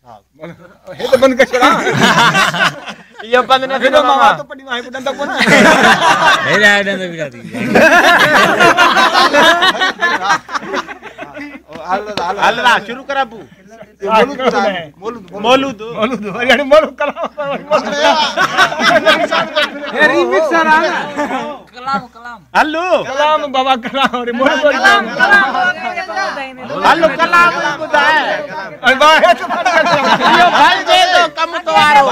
हे तो बंद कर छड़ा ये बंद न फिर मामा तो पड़ी वहां पुटन तक कोन हे राडन तो बिरा दी अल्लाह शुरू करा बू मौलूद यानी मौलूद कलाम रिमिक्सर आ कलाम हल्लो कलाम बाबा कलाम रे मौलूद हल्लो कलाम बुधाए अरे वाह ये तो यो भाई दे दो कम तो आरो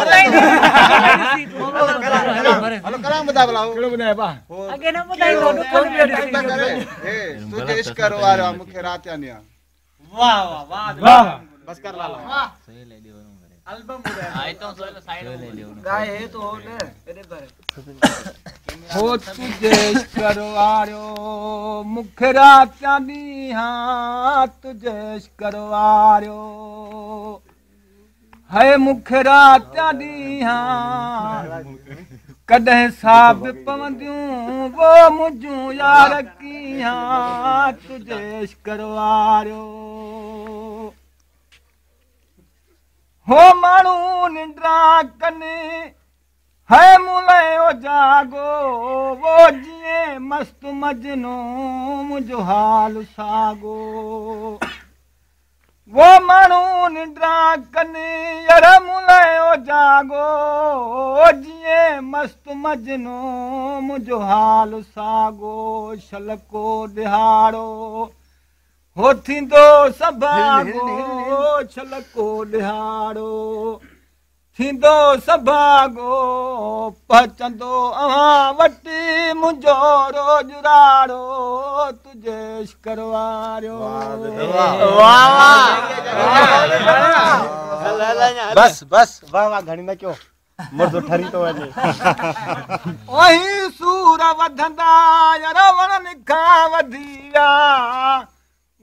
हलो कलाम बुधा बुलाओ केड़ो बुधाए बा अगे न बुधाई तो कोन भी ए तुझे इश्क करो आ रहा मुखे रात आनिया वाह वाह वाह वाह बस कर ला लो एल्बम बुधाए आई तो सोले साइड गाय है तो ले तेरे पर हो तुझे इश्क करो आरो मुखे रात आनी हां तुझे इश्क करो आरो है मुखे रात आनी हां कदे साब पवंदियूं वो मुझू यार की हां तुझे इश्क करो आरो हो मानू निंद्रा कने है मुले ओ जागो वो जिए मस्त मजनू मुझो हाल सागो वो मानू निंद्रा कने यार मुले ओ जागो जिए मस्त मजनू मुझो हाल सागो शलको दिहाड़ो हो थींदो सभागो छलको दिहाड़ो थींदो सभागो पचंदो अहां वटी मुंहिंजो रोज राड़ो तुझे इश्क करवारियो बस बस वाह वाह घणी न क्यों मर्दो ठरी तो वने ओही सूर वधंदा यार वणन खां वधिया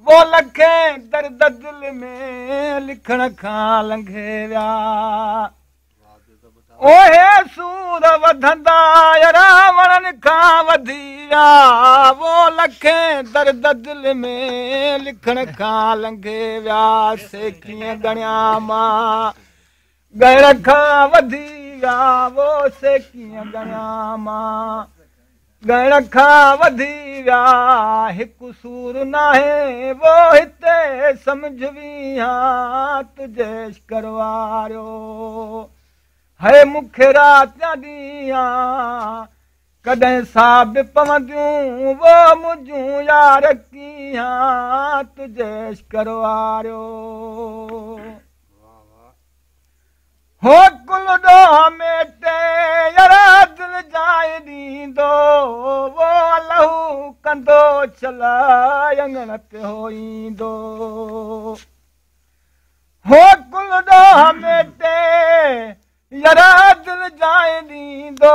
वो लखे दर्द दिल में लिखण खां लंघे विया ओहे सूर वधंदा रावण खां वधिया वो लखे दर्द दिल में लिखण खां लंघे विया से कीअं गणिया मां गण खां वधिया वो से कीअं गणिया मां गण खां वधी विया हिकु सूर नाहे वो हिते सम्झवी हां तुझे इश्क करवारियो है मुखे रात ॾींहं कॾहिं साब पवंदियूं वो मुंहिंजूं यार कीअं तुझे इश्क करवारियो हो कुल ॾोह मेटे यारा दिल जाए ॾींदो वो लहू कंदो चला अंगण ते होईंदो हो कुल ॾोह मेटे यारा दिल जाए ॾींदो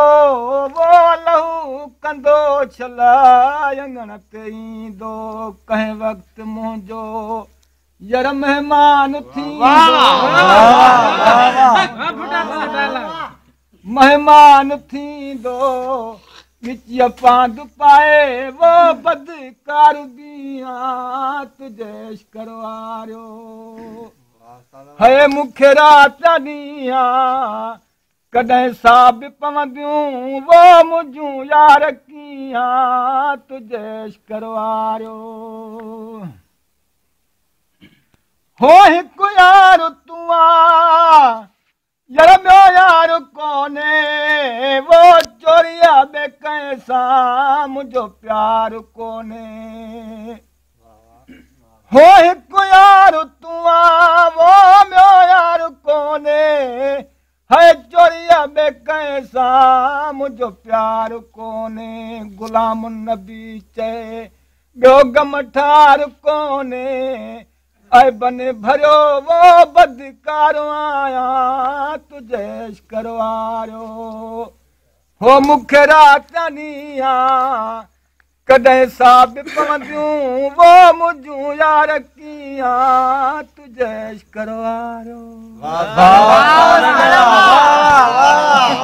वो लहू कंदो चला अंगण ते ईंदो कंहिं वक़्तु मुंहिंजो यार मेहमान मेहमान थींदो विच पांद पाए वो बदकार दियां तुझे इश्क करवारियो है मुखे रात ॾींहं कॾहिं साब पवंदियूं वो मुंहिंजूं यार कीअं तुझे इश्क करवारियो हो हिकु यार तूं यार ॿियो यार कोन्हे वो चोरिया ॿे कंहिं सां मुंहिंजो प्यार कोन्हे हो हिकु यार तूं वो ॿियो यार कोन्हे है चोरिया ॿे कंहिं सां मुंहिंजो प्यार कोन्हे गुलाम नबी चए ॿियो गम ठार कोन्हे ऐं बने भरियो वो बदकार आया तुझे इश्क करवारियो हो मुखे रात ॾींहं कॾहिं साब पवंदियूं वो मुंहिंजूं यार कीअं तुझे इश्क करवारियो